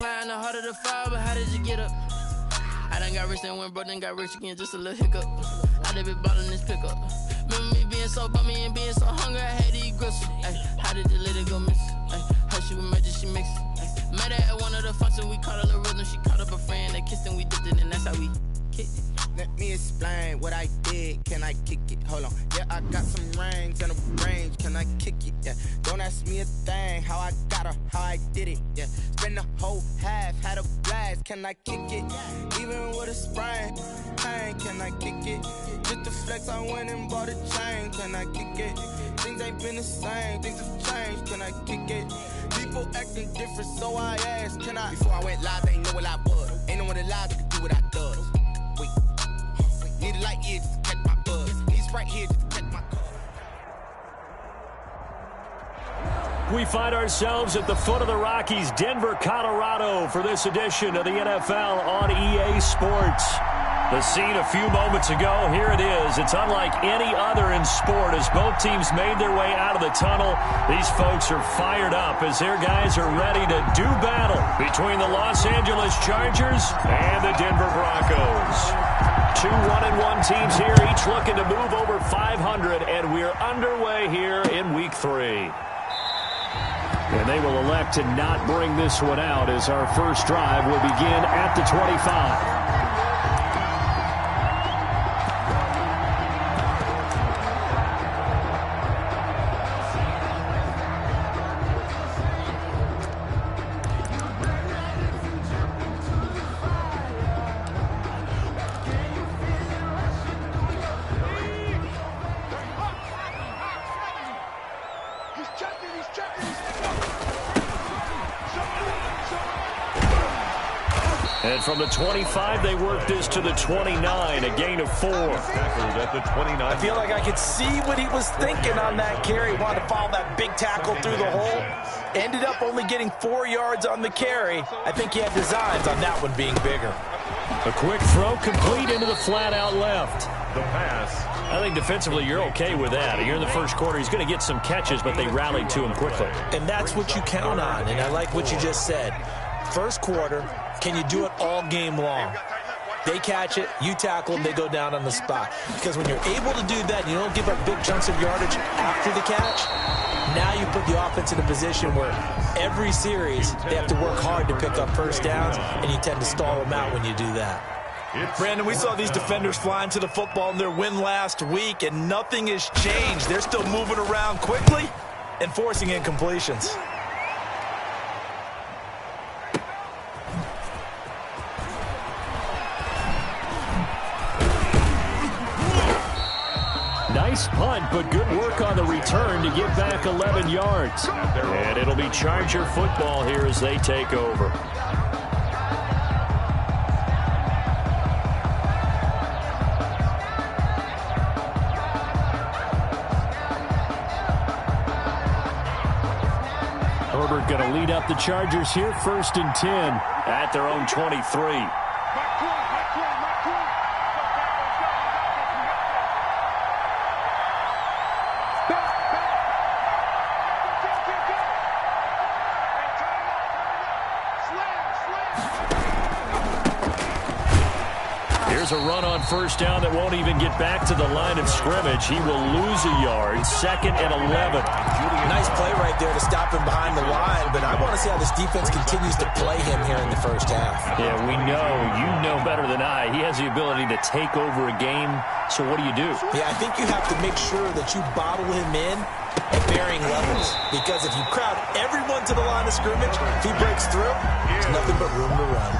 Flying the heart of the fire, but how did you get up? I done got rich and went broke, then got rich again, just a little hiccup. I done been ballin' this pickup. Remember me being so bummy and being so hungry, I had to eat gristle. Ay, how did you let it go miss? Ay, her she was magic, she mixed it. Met her at one of the functions, we caught a little rhythm. She caught up a friend, they kissed and we dipped it, and that's how we kicked it. Let me explain what I did. Can I kick it? Hold on. Yeah, I got some rings and a range. Can I kick it? Yeah. Don't ask me a thing. How I got her, how I did it. Yeah. Spend the whole half, had a blast. Can I kick it? Even with a sprain. Pain, can I kick it? Just the flex, I went and bought a chain. Can I kick it? Things ain't been the same. Things have changed. Can I kick it? People acting different, so I asked. Can I? Before I went live, they ain't know what I was. Ain't no one alive that could do what I does. Wait. Need a light here just to catch my buzz. Need Sprite here just to catch my cuz. We find ourselves at the foot of the Rockies, Denver, Colorado, for this edition of the NFL on EA Sports. The scene a few moments ago, here it is. It's unlike any other in sport as both teams made their way out of the tunnel. These folks are fired up as their guys are ready to do battle between the Los Angeles Chargers and the Denver Broncos. Two 1-1 teams here, each looking to move over 500, and we're underway here in Week 3. And they will elect to not bring this one out as our first drive will begin at the 25. And from the 25, they work this to the 29, a gain of 4. At the 29. I feel like I could see what he was thinking on that carry. He wanted to follow that big tackle through the hole. Ended up only getting 4 yards on the carry. I think he had designs on that one being bigger. A quick throw complete into the flat out left. The pass. I think defensively you're okay with that. Here in the first quarter, he's going to get some catches, but they rallied to him quickly. And that's what you count on, and I like what you just said. First quarter, can you do it all game long? They catch it, you tackle them, they go down on the spot. Because when you're able to do that, you don't give up big chunks of yardage after the catch, now you put the offense in a position where every series they have to work hard to pick up first downs, and you tend to stall them out when you do that. Brandon, we saw these defenders flying to the football in their win last week, and nothing has changed. They're still moving around quickly and forcing incompletions. Nice punt, but good work on the return to get back 11 yards. And it'll be Charger football here as they take over. Herbert going to lead up the Chargers here, 1st and 10 at their own 23. Here's a run on first down that won't even get back to the line of scrimmage. He will lose a yard, 2nd and 11. Nice play right there to stop him behind the line, but I want to see how this defense continues to play him here in the first half. Yeah, we know, you know better than I, he has the ability to take over a game, so what do you do? Yeah, I think you have to make sure that you bottle him in at varying levels, because if you crowd everyone to the line of scrimmage, if he breaks through, there's nothing but room to run.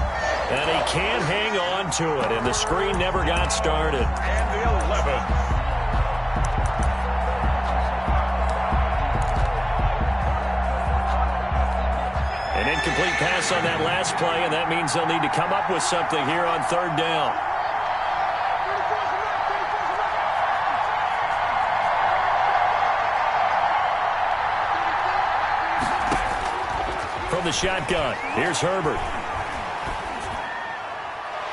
And he can't hang on to it, and the screen never got started. And the 11. An incomplete pass on that last play, and that means they'll need to come up with something here on 3rd down. From the shotgun, here's Herbert.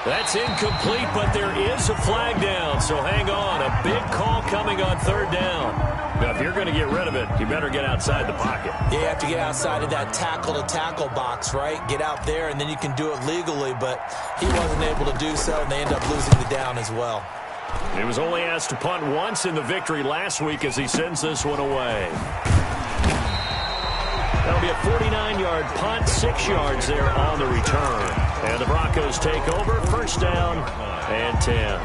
That's incomplete, but there is a flag down, so hang on. A big call coming on 3rd down. Now, if you're going to get rid of it, you better get outside the pocket. You have to get outside of that tackle-to-tackle box, right? Get out there, and then you can do it legally, but he wasn't able to do so, and they end up losing the down as well. He was only asked to punt once in the victory last week as he sends this one away. That'll be a 49-yard punt, 6 yards there on the return. And the Broncos take over, first down and 10.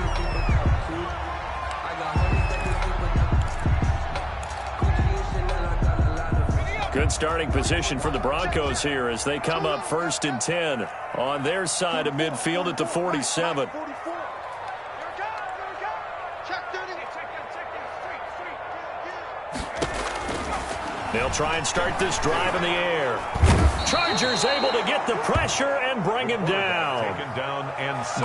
Good starting position for the Broncos here as they come up first and 10 on their side of midfield at the 47. They'll try and start this drive in the air. Chargers able to get the pressure and bring him down.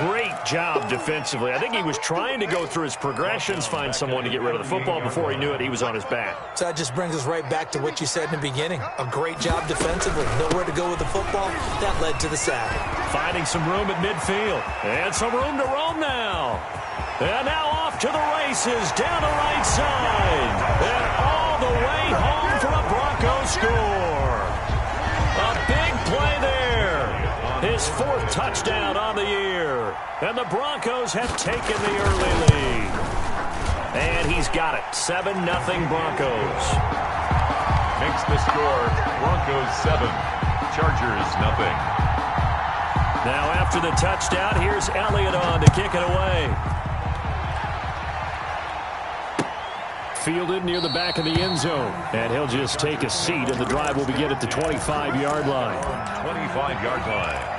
Great job defensively. I think he was trying to go through his progressions, find someone to get rid of the football. Before he knew it, he was on his back. So that just brings us right back to what you said in the beginning. A great job defensively. Nowhere to go with the football. That led to the sack. Finding some room at midfield. And some room to roam now. And now off to the races, down the right side. And all the way home for a Broncos score. A big play there. His 4th touchdown on the year. And the Broncos have taken the early lead. And he's got it. 7-0 Broncos. Makes the score Broncos 7, Chargers 0. Now after the touchdown, here's Elliott on to kick it away. Fielded near the back of the end zone. And he'll just take a seat, and the drive will begin at the 25-yard line. 25-yard line.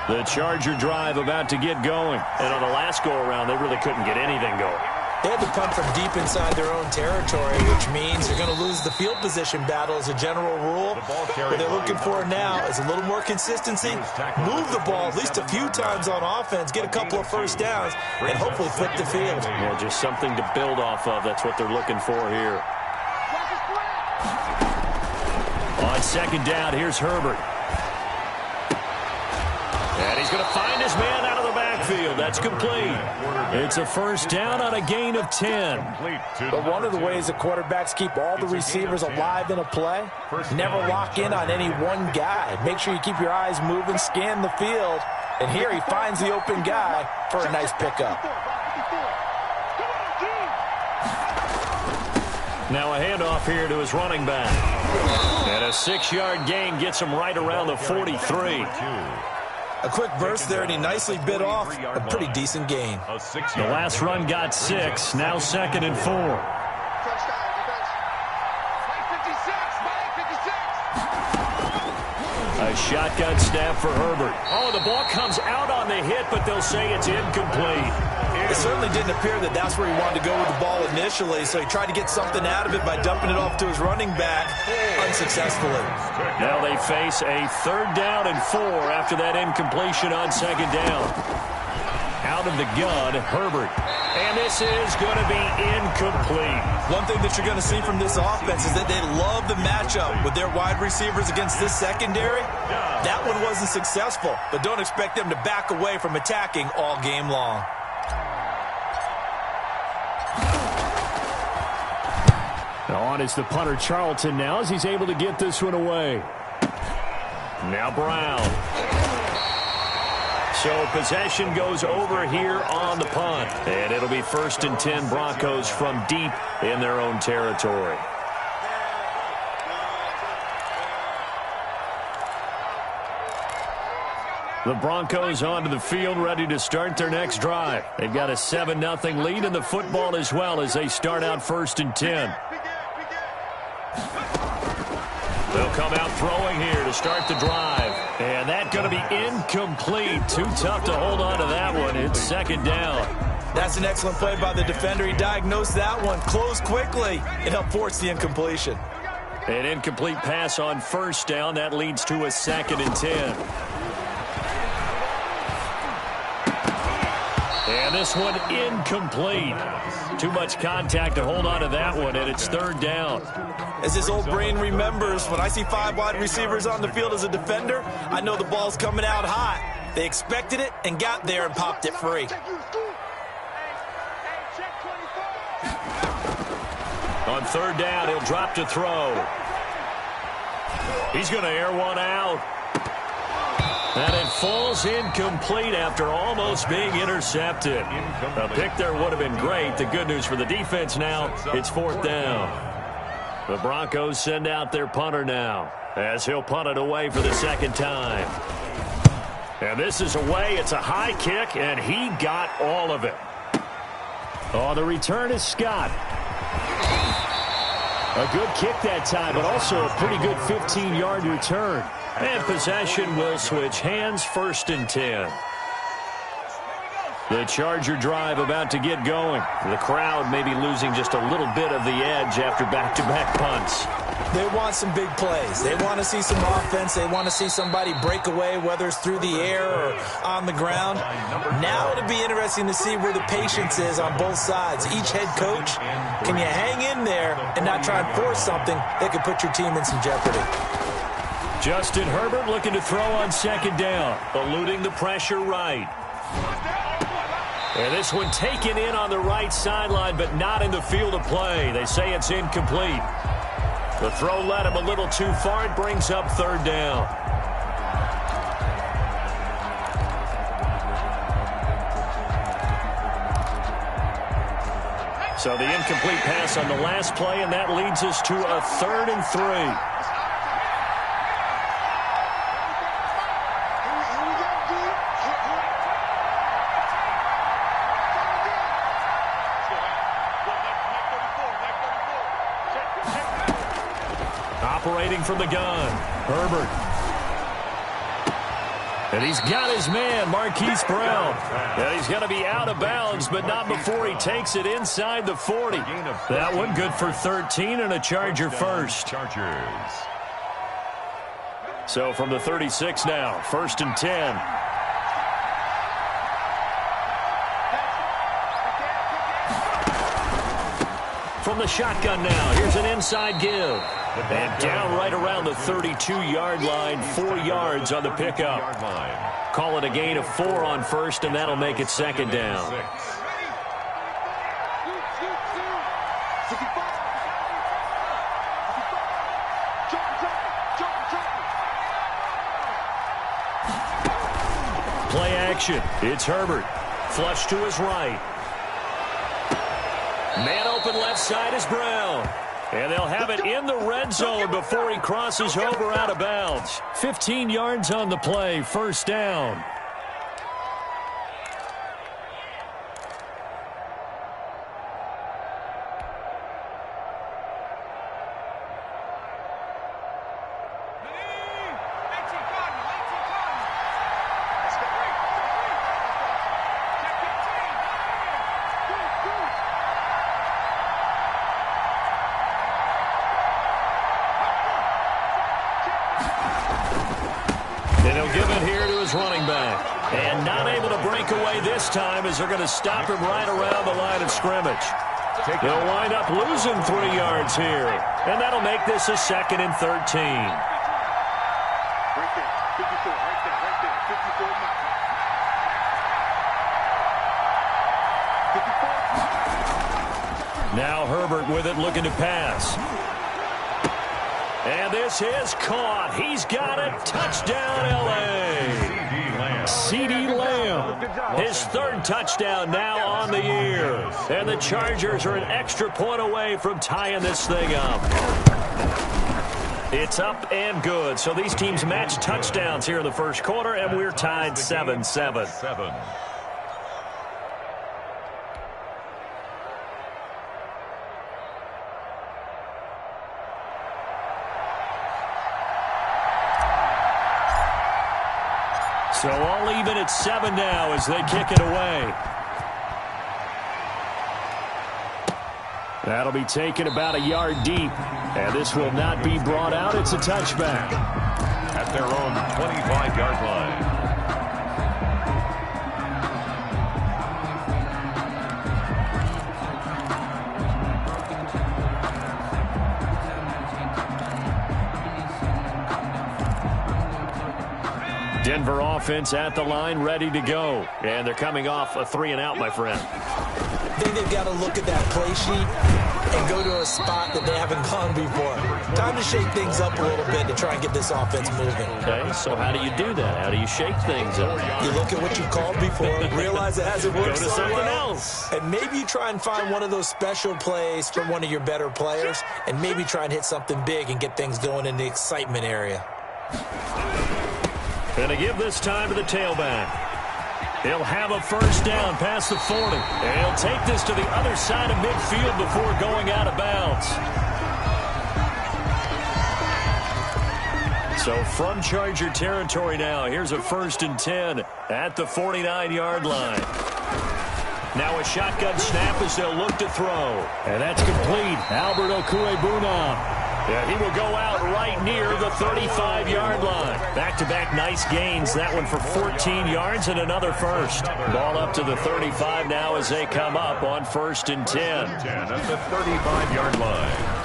The Charger drive about to get going. And on the last go-around, they really couldn't get anything going. They had to punt from deep inside their own territory, which means they're going to lose the field position battle as a general rule. What they're looking for now is a little more consistency, move the ball at least a few times on offense, get a couple of first downs, and hopefully flip the field. Yeah, just something to build off of. That's what they're looking for here. On second down, here's Herbert. And he's going to find his man out of the backfield. That's complete. It's a first down on a gain of 10. But one of the ways the quarterbacks keep all the receivers alive in a play, never lock in on any one guy. Make sure you keep your eyes moving, scan the field. And here he finds the open guy for a nice pickup. Now a handoff here to his running back. And a 6-yard gain gets him right around the 43. A quick burst there, and he nicely bit off a pretty decent gain. The last run got 6, now 2nd and 4. A shotgun snap for Herbert. Oh, the ball comes out on the hit, but they'll say it's incomplete. It certainly didn't appear that that's where he wanted to go with the ball initially, so he tried to get something out of it by dumping it off to his running back unsuccessfully. Now they face a 3rd down and 4 after that incompletion on 2nd down. Out of the gun, Herbert. And this is going to be incomplete. One thing that you're going to see from this offense is that they love the matchup with their wide receivers against this secondary. That one wasn't successful, but don't expect them to back away from attacking all game long. On is the punter Charlton now as he's able to get this one away. Now Brown. So possession goes over here on the punt. And it'll be 1st and 10 Broncos from deep in their own territory. The Broncos onto the field, ready to start their next drive. They've got a 7-0 lead in the football as well as they start out 1st and 10. They'll come out throwing here to start the drive. And that's going to be incomplete. Too tough to hold on to that one. It's 2nd down. That's an excellent play by the defender. He diagnosed that one, closed quickly, and helped force the incompletion. An incomplete pass on 1st down. That leads to a 2nd and 10. And this one incomplete. Too much contact to hold on to that one, and it's 3rd down. As his old brain remembers, when I see 5 wide receivers on the field as a defender, I know the ball's coming out hot. They expected it and got there and popped it free. on third down. He'll drop to throw. He's going to air one out. And it falls incomplete after almost being intercepted. A pick there would have been great. The good news for the defense now, it's fourth down. The Broncos send out their punter now, as he'll punt it away for the second time. And this is away. It's a high kick, and he got all of it. Oh, the return is Scott. A good kick that time, but also a pretty good 15-yard return. And possession will switch hands, 1st and 10. The Charger drive about to get going. The crowd may be losing just a little bit of the edge after back-to-back punts. They want some big plays. They want to see some offense. They want to see somebody break away, whether it's through the air or on the ground. Now it'll be interesting to see where the patience is on both sides. Each head coach, can you hang in there and not try and force something that could put your team in some jeopardy? Justin Herbert looking to throw on second down, eluding the pressure right. And this one taken in on the right sideline, but not in the field of play. They say it's incomplete. The throw led him a little too far. It brings up third down. So the incomplete pass on the last play, and that leads us to a 3rd and 3. Operating from the gun, Herbert. And he's got his man, Marquise Brown. And he's going to be out of bounds, but not before he takes it inside the 40. That one good for 13 and a Charger first. Chargers. So from the 36 now, 1st and 10. From the shotgun now, here's an inside give. And down right around the 32-yard line, 4 yards on the pickup. Call it a gain of 4 on first, and that'll make it second down. Play action. It's Herbert. Flush to his right. Man open left side is Brown. And they'll have it in the red zone before he crosses over out of bounds. 15 yards on the play, 1st down. This time as they're going to stop him right around the line of scrimmage. They'll wind up losing 3 yards here, and that'll make this a 2nd and 13. Right there, 54, right there, 54 Now Herbert with it, looking to pass. And this is caught. He's got it. Touchdown, L.A. CeeDee Lamb, his 3rd touchdown now on the year. And the Chargers are an extra point away from tying this thing up. It's up and good. So these teams match touchdowns here in the first quarter, and we're tied 7-7. So all even at 7 now as they kick it away. That'll be taken about a yard deep. And this will not be brought out. It's a touchback. At their own 25-yard line. Denver offense at the line, ready to go. And they're coming off a 3-and-out, my friend. I think they've got to look at that play sheet and go to a spot that they haven't gone before. Time to shake things up a little bit to try and get this offense moving. Okay, so how do you do that? How do you shake things up? You look at what you've called before, realize it hasn't worked Go to so something well, else. and maybe you try and find one of those special plays from one of your better players, and maybe try and hit something big and get things going in the excitement area. Going to give this time to the tailback. He'll have a first down past the 40. And he'll take this to the other side of midfield before going out of bounds. So from Charger territory now, here's a 1st and 10 at the 49-yard line. Now a shotgun snap as they'll look to throw. And that's complete. Albert Okwuegbunam. Yeah, he will go out right near the 35-yard line. Back-to-back nice gains. That one for 14 yards and another first. Ball up to the 35 now as they come up on 1st and 10. At the 35-yard line.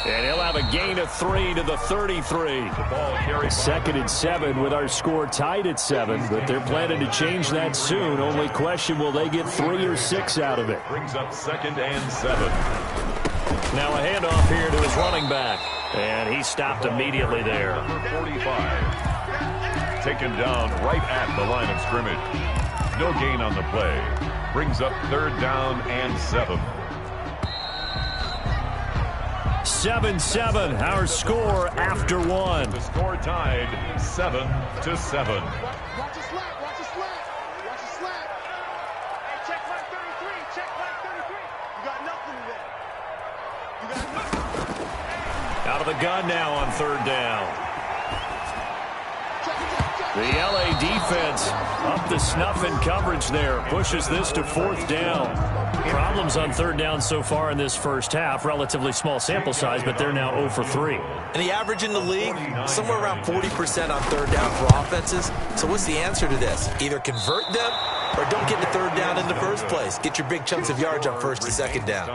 And he'll have a gain of 3 to the 33. The ball carried. 2nd and 7 with our score tied at 7, but they're planning to change that soon. Only question, will they get 3 or 6 out of it? Brings up 2nd and 7. Now a handoff here to his running back. And he stopped immediately there. Number 45. Taken down right at the line of scrimmage. No gain on the play. Brings up 3rd down and 7. 7-7, our score after 1. The score tied 7-7. Watch the slap. Watch the slap. Watch the slap. Hey, check Mike 33. Check Mike 33. You got nothing today. You got nothing. Out of the gun now on 3rd down. The LA defense up the snuff in coverage there. Pushes this to 4th down. Problems on 3rd down so far in this first half. Relatively small sample size, but they're now 0 for 3. And the average in the league, somewhere around 40% on 3rd down for offenses. So what's the answer to this? Either convert them or don't get the 3rd down in the first place. Get your big chunks of yards on 1st and 2nd down.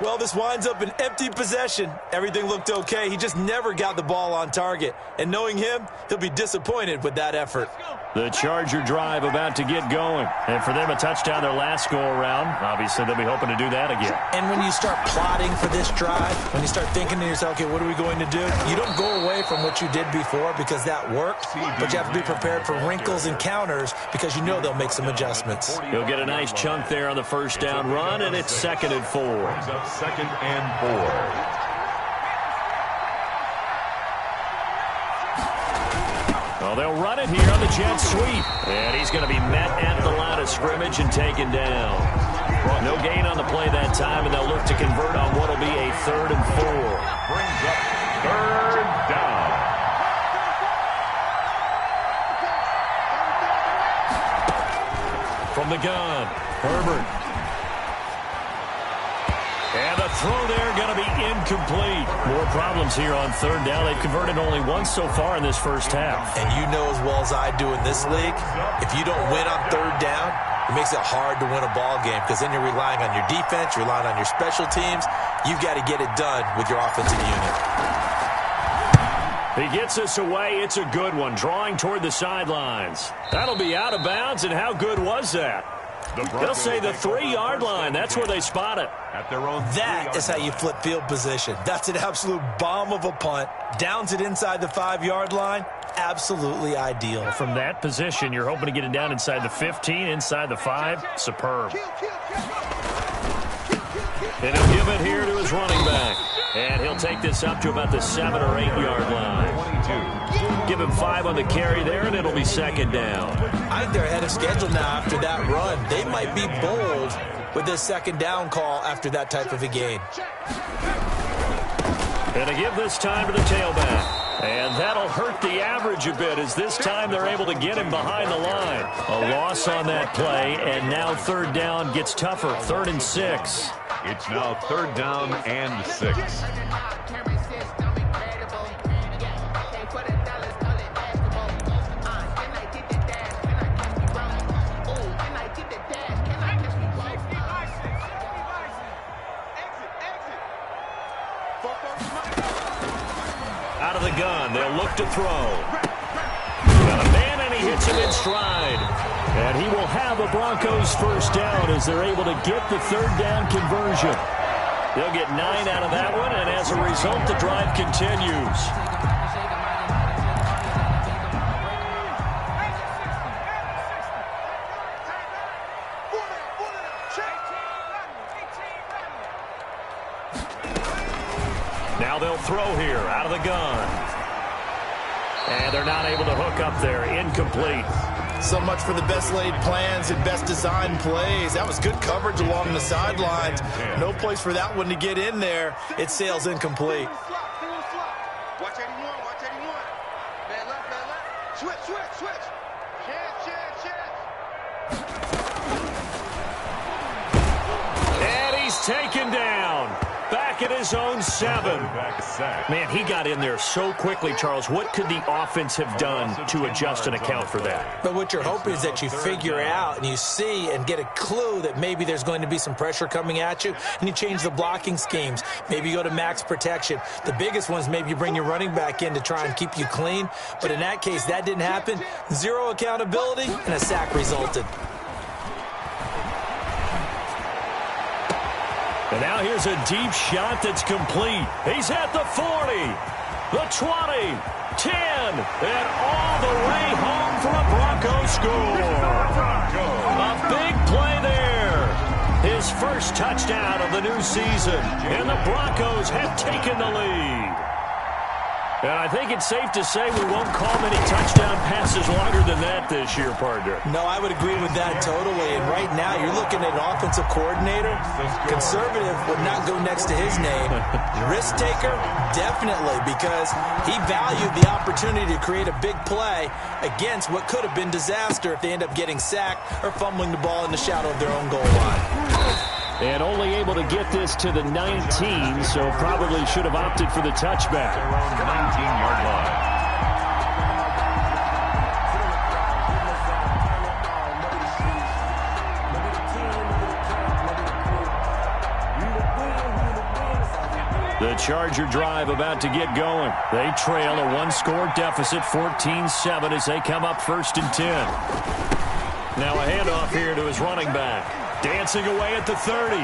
Well, this winds up an empty possession. Everything looked okay. He just never got the ball on target. And knowing him, he'll be disappointed with that effort. The Charger drive about to get going. And for them, a touchdown their last go-around. Obviously, they'll be hoping to do that again. And when you start plotting for this drive, when you start thinking to yourself, okay, what are we going to do? You don't go away from what you did before because that worked, but you have to be prepared for wrinkles and counters because you know they'll make some adjustments. He'll get a nice chunk there on the first down run, and it's 2nd and 4. Brings up 2nd and 4. Well, they'll run it here on the jet sweep. And he's going to be met at the line of scrimmage and taken down. No gain on the play that time, and they'll look to convert on what will be a 3rd and 4. Brings up 3rd down. From the gun, Herbert. And the throw there going to be incomplete. More problems here on 3rd down. They've converted only once so far in this first half. And you know as well as I do in this league, if you don't win on 3rd down, it makes it hard to win a ball game because then you're relying on your defense, you're relying on your special teams. You've got to get it done with your offensive unit. He gets us away. It's a good one, drawing toward the sidelines. That'll be out of bounds, and how good was that? They'll say the 3-yard line. That's where they spot it. At their own That is how you flip field position. That's an absolute bomb of a punt. Downs it inside the 5-yard line. Absolutely ideal. From that position, you're hoping to get it down inside the 15, inside the 5. Superb. And he'll give it here to his running back. And he'll take this up to about the 7 or 8-yard line. 22. Give him 5 on the carry there, and it'll be 2nd down. I think they're ahead of schedule now after that run. They might be bold with this 2nd down call after that type of a gain. And to give this time to the tailback. And that'll hurt the average a bit as this time they're able to get him behind the line. A loss on that play, and now 3rd down gets tougher. 3rd and 6. It's now 3rd down and 6. Out of the gun, they'll look to throw. Got a man in and he hits him in stride. And he will have a Broncos first down as they're able to get the third down conversion. They'll get 9 out of that one, and as a result, the drive continues. Now they'll throw here out of the gun. And they're not able to hook up there. Incomplete. So much for the best laid plans and best designed plays. That was good coverage along the sidelines. No place for that one to get in there. It sails incomplete. Watch 81, watch 81. Bad left, bad left. Switch, switch, switch. Chance. And he's taken down. Back at his own 7. Man, he got in there so quickly, Charles. What could the offense have done to adjust and account for that? But what you're hoping is that you figure out and you see and get a clue that maybe there's going to be some pressure coming at you, and you change the blocking schemes. Maybe you go to max protection. The biggest ones, maybe you bring your running back in to try and keep you clean. But in that case, that didn't happen. 0 accountability, and a sack resulted. And now here's a deep shot that's complete. He's at the 40, the 20, 10, and all the way home for a Broncos score. A big play there. His first touchdown of the new season, and the Broncos have taken the lead. And I think it's safe to say we won't call many touchdown passes longer than that this year, partner. No, I would agree with that totally. And right now, you're looking at an offensive coordinator. Conservative would not go next to his name. Risk taker, definitely, because he valued the opportunity to create a big play against what could have been disaster if they end up getting sacked or fumbling the ball in the shadow of their own goal line. And only able to get this to the 19, so probably should have opted for the touchback. 19-yard line. The Charger drive about to get going. They trail a one-score deficit, 14-7, as they come up 1st and 10. Now a handoff here to his running back. Dancing away at the 30.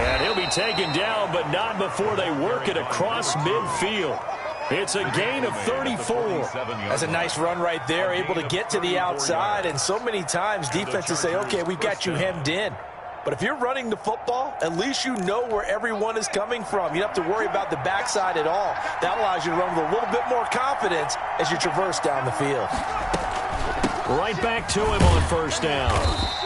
And he'll be taken down, but not before they work it across midfield. It's a gain of 34. That's a nice run right there, able to get to the outside. And so many times defenses say, okay, we've got you hemmed in. But if you're running the football, at least you know where everyone is coming from. You don't have to worry about the backside at all. That allows you to run with a little bit more confidence as you traverse down the field. Right back to him on 1st down.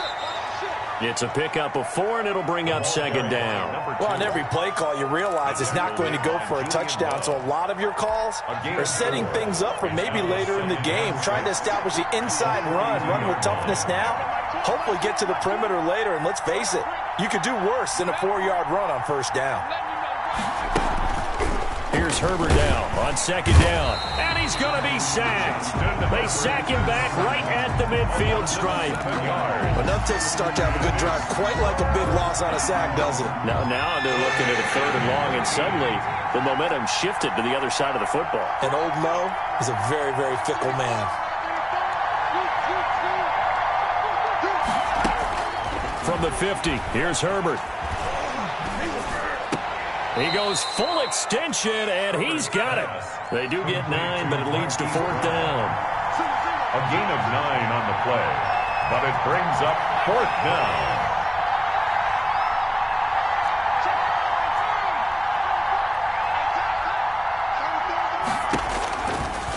It's a pickup of 4, and it'll bring up 2nd down. Well, on every play call, you realize it's not going to go for a touchdown. So a lot of your calls are setting things up for maybe later in the game, trying to establish the inside run with toughness now, hopefully get to the perimeter later. And let's face it, you could do worse than a 4-yard run on 1st down. Here's Herbert down on 2nd down, and he's going to be sacked. They sack him back right at the midfield stripe. Enough takes to start to have a good drive, quite like a big loss on a sack, does it? Now they're looking at a 3rd and long, and suddenly the momentum shifted to the other side of the football. And old Mo is a very, very fickle man. From the 50, here's Herbert. He goes full extension, and he's got it. They do get 9, but it leads to 4th down. A gain of 9 on the play, but it brings up 4th down.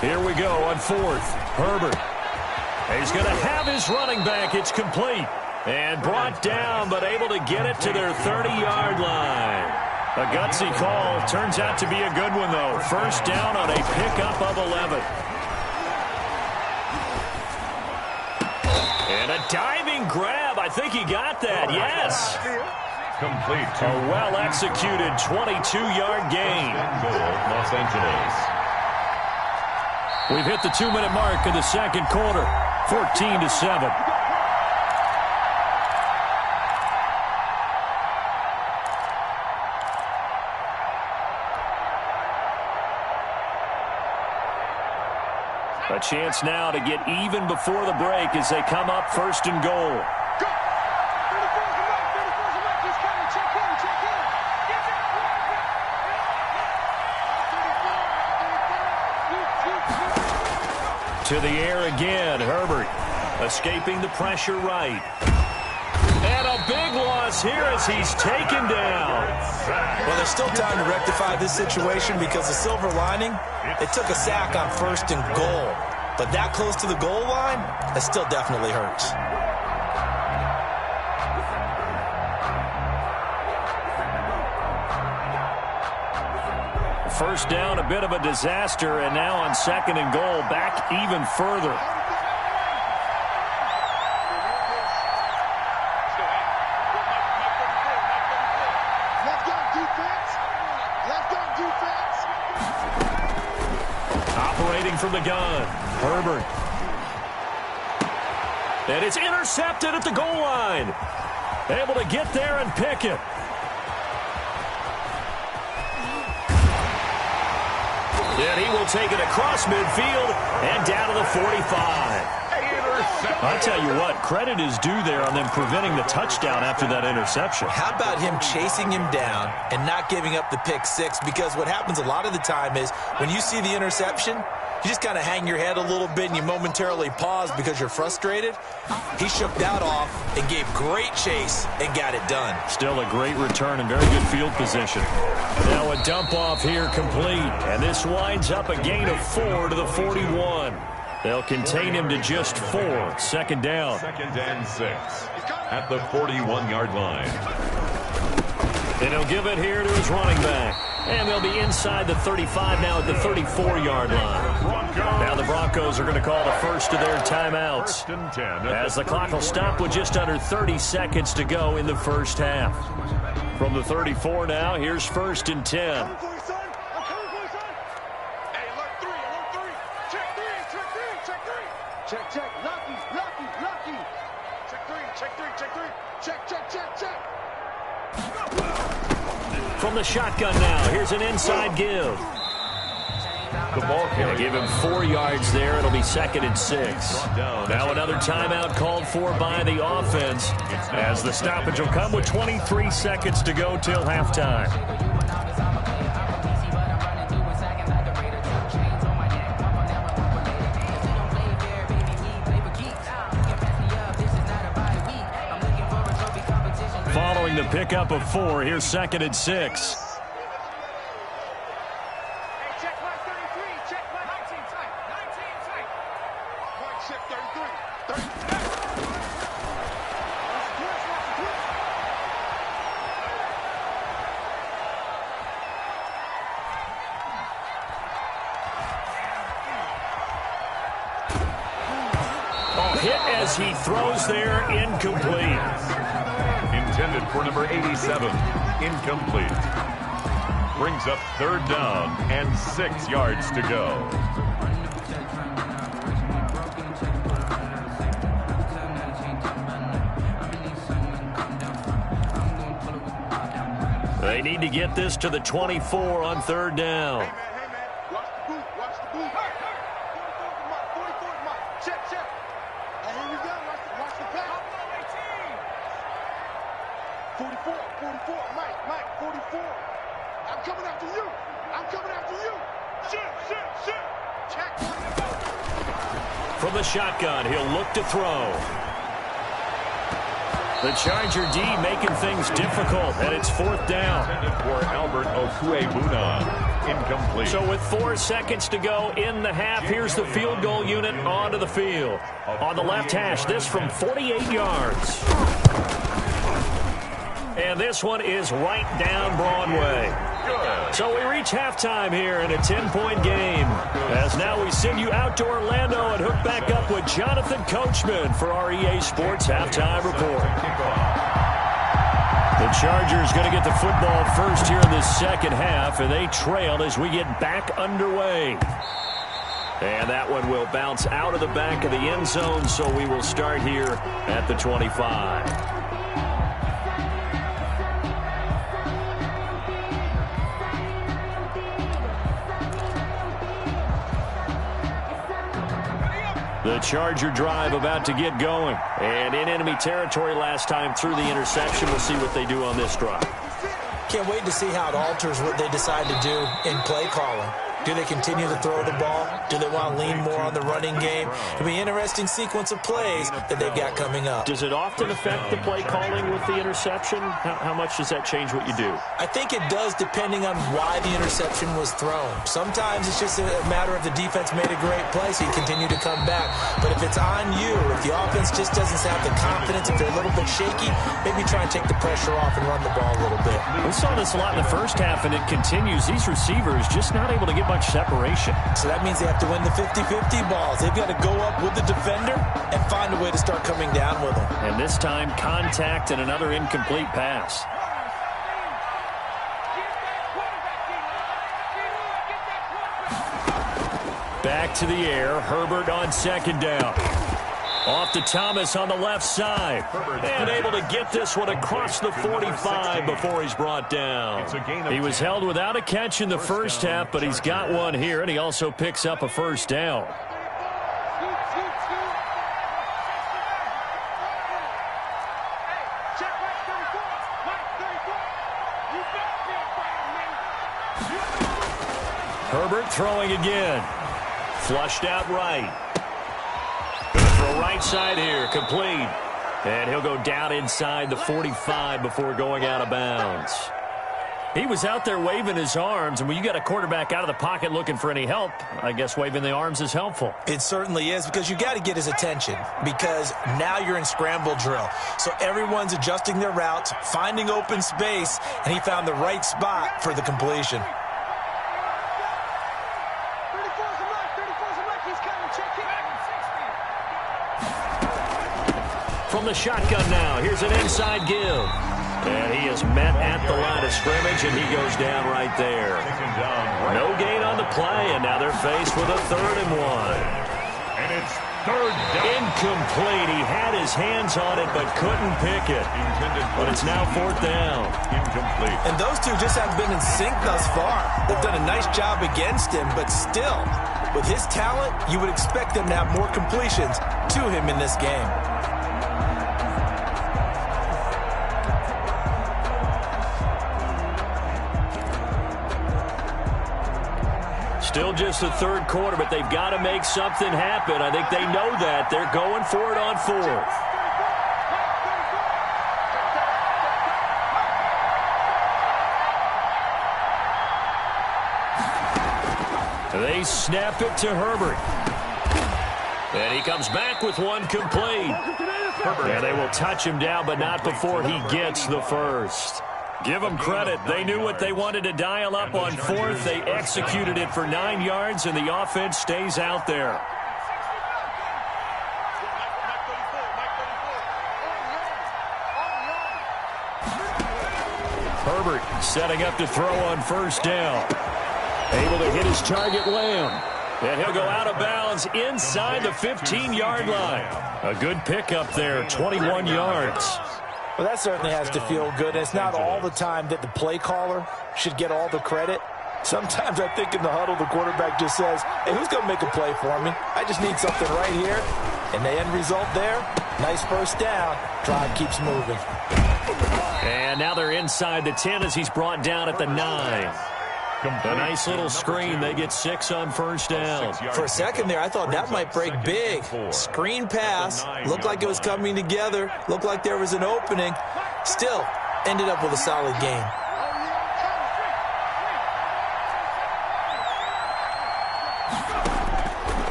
Here we go on 4th. Herbert. He's going to have his running back. It's complete. And brought down, but able to get it to their 30-yard line. A gutsy call. Turns out to be a good one, though. 1st down on a pickup of 11. And a diving grab. I think he got that. Yes. Complete to a well-executed 22-yard gain. Goal, Los Angeles. We've hit the 2-minute mark in the 2nd quarter. 14-7. A chance now to get even before the break as they come up first and goal. To the air again, Herbert escaping the pressure right. And a big loss here as he's taken down. Well, there's still time to rectify this situation because the silver lining, it took a sack on first and goal. But that close to the goal line, that still definitely hurts. First down, a bit of a disaster, and now on second and goal, back even further. Let's go defense. Let's go defense. Operating from the gun, Herbert. And it's intercepted at the goal line. Able to get there and pick it. And he will take it across midfield and down to the 45. I tell you what, credit is due there on them preventing the touchdown after that interception. How about him chasing him down and not giving up the pick six? Because what happens a lot of the time is when you see the interception, you just kind of hang your head a little bit and you momentarily pause because you're frustrated. He shook that off and gave great chase and got it done. Still a great return and very good field position. Now a dump off here complete. And this winds up a gain of 4 to the 41. They'll contain him to just 4. Second down. Second and 6 at the 41-yard line. And he'll give it here to his running back. And they'll be inside the 35 now at the 34-yard line. Now the Broncos are going to call the first of their timeouts as the clock will stop with just under 30 seconds to go in the first half. From the 34 now, here's first and 10. I'm coming for you, son. I'm coming for you, son. Hey, alert 3, alert 3. Check 3, check 3, check 3. Check, check. Lucky, lucky, lucky. Check 3, check 3, check 3. Check, check, check, check. From the shotgun now, here's an inside give. The ball carrier. Give him 4 yards there. It'll be second and 6. Now another timeout called for by the offense as the stoppage will come with 23 seconds to go till halftime. Following the pickup of 4, here's second and 6. Hit as he throws there, incomplete. Intended for number 87, incomplete. Brings up third down and 6 yards to go. They need to get this to the 24 on third down. Hey, man, watch the boot, watch the boot. 44 mark, check, check. And here we go, watch the pass. 44, Mike, 44. I'm coming after you. I'm coming after you. Shit. Check. From the shotgun, he'll look to throw. The Charger D making things difficult, and it's fourth down. Intended for Albert Okwuegbunam, incomplete. So with 4 seconds to go in the half, here's the field goal unit onto the field. On the left hash, this from 48 yards. And this one is right down Broadway. So we reach halftime here in a 10-point game. As now we send you out to Orlando and hook back up with Jonathan Coachman for our EA Sports Halftime Report. The Chargers going to get the football first here in the second half, and they trail as we get back underway. And that one will bounce out of the back of the end zone, so we will start here at the 25. The Charger drive about to get going. And in enemy territory last time through the interception. We'll see what they do on this drive. Can't wait to see how it alters what they decide to do in play calling. Do they continue to throw the ball? Do they want to lean more on the running game? It'll be an interesting sequence of plays that they've got coming up. Does it often affect the play calling with the interception? How much does that change what you do? I think it does, depending on why the interception was thrown. Sometimes it's just a matter of the defense made a great play, so you continue to come back. But if it's on you, if the offense just doesn't have the confidence, if they're a little bit shaky, maybe try and take the pressure off and run the ball a little bit. We saw this a lot in the first half, and it continues. These receivers just not able to get much separation. So that means they have to win the 50-50 balls. They've got to go up with the defender and find a way to start coming down with them. And this time, contact and another incomplete pass. Back to the air. Herbert on second down. Off to Thomas on the left side. And able to get this one across the 45 before he's brought down. He was held without a catch in the first half, but he's got one here, and he also picks up a first down. Herbert throwing again. Flushed out right. Right side here, complete. And he'll go down inside the 45 before going out of bounds. He was out there waving his arms, and when you got a quarterback out of the pocket looking for any help, I guess waving the arms is helpful. It certainly is, because you got to get his attention, because now you're in scramble drill. So everyone's adjusting their routes, finding open space, and he found the right spot for the completion. From the shotgun now, here's an inside give. And he is met at the line of scrimmage, and he goes down right there. No gain on the play, and now they're faced with a 3rd and 1. And it's 3rd down. Incomplete. He had his hands on it, but couldn't pick it. But it's now 4th down. Incomplete. And those two just haven't been in sync thus far. They've done a nice job against him, but still, with his talent, you would expect them to have more completions to him in this game. Still just the 3rd quarter, but they've got to make something happen. I think they know that. They're going for it on 4th. They snap it to Herbert. And he comes back with one complete. And they will touch him down, but not before he gets the first. Give them credit. They knew what they wanted to dial up on 4th. They executed it for 9 yards, and the offense stays out there. Herbert setting up to throw on 1st down. Able to hit his target, Lamb. And he'll go out of bounds inside the 15-yard line. A good pickup there, 21 yards. Well, that certainly has to feel good. It's not all the time that the play caller should get all the credit. Sometimes I think in the huddle, the quarterback just says, hey, who's going to make a play for me? I just need something right here. And the end result there, nice first down. Drive keeps moving. And now they're inside the 10 as he's brought down at the 9. A nice little screen. They get 6 on 1st down. For a second there, I thought that might break big. Screen pass. Looked like it was coming together. Looked like there was an opening. Still, ended up with a solid game.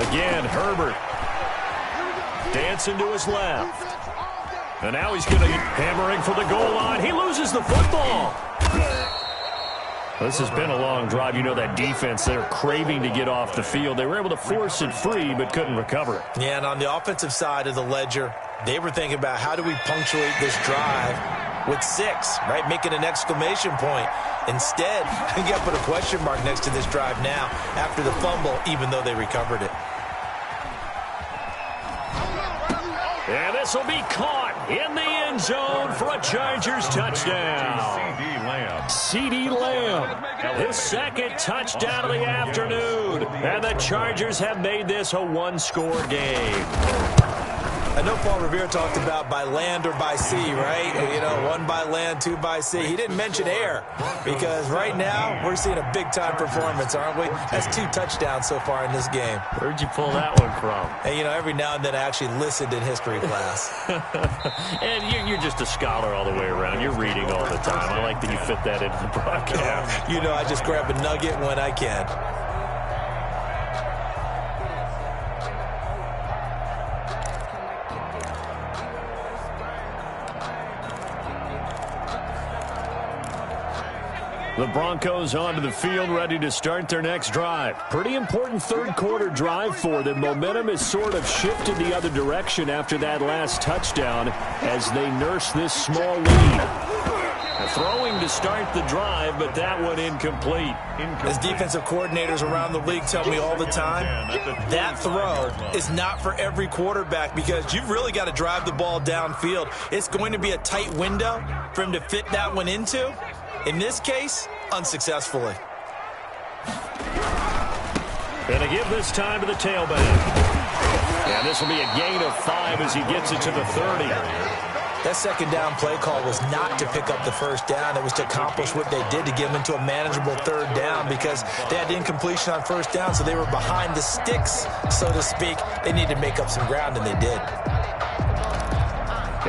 Again, Herbert. Dancing to his left. And now he's going to hammering for the goal line. He loses the football. This has been a long drive. You know that defense, they're craving to get off the field. They were able to force it free, but couldn't recover it. Yeah, and on the offensive side of the ledger, they were thinking about how do we punctuate this drive with 6, right? Making an exclamation point. Instead, you got to put a question mark next to this drive now after the fumble, even though they recovered it. And this will be caught. in the end zone for a Chargers touchdown. CeeDee Lamb, his second touchdown of the afternoon. And the Chargers have made this a one-score game. I know Paul Revere talked about by land or by sea, right? You know, one by land, two by sea. He didn't mention air because right now we're seeing a big-time performance, aren't we? That's 2 touchdowns so far in this game. Where'd you pull that one from? And, you know, every now and then I actually listened in history class. And you're just a scholar all the way around. You're reading all the time. I like that you fit that into the broadcast. You know, I just grab a nugget when I can. The Broncos onto the field, ready to start their next drive. Pretty important third-quarter drive for them. Momentum has sort of shifted the other direction after that last touchdown as they nurse this small lead. Throwing to start the drive, but that one incomplete. As defensive coordinators around the league tell me all the time, that throw is not for every quarterback because you've really got to drive the ball downfield. It's going to be a tight window for him to fit that one into. In this case, unsuccessfully. Gonna give this time to the tailback. And this will be a gain of 5 as he gets it to the 30. That second down play call was not to pick up the first down. It was to accomplish what they did to get them into a manageable third down because they had incompletion on first down, so they were behind the sticks, so to speak. They needed to make up some ground, and they did.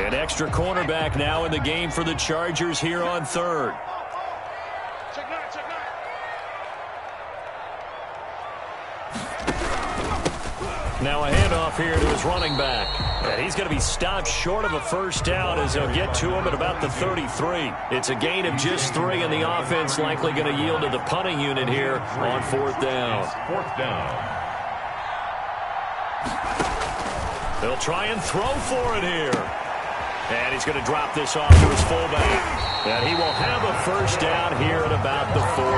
An extra cornerback now in the game for the Chargers here on third. Now a handoff here to his running back. And he's going to be stopped short of a first down as he'll get to him at about the 33. It's a gain of just 3, and the offense likely going to yield to the punting unit here on 4th down. 4th down. They'll try and throw for it here. And he's going to drop this off to his fullback. And he will have a first down here at about the 40.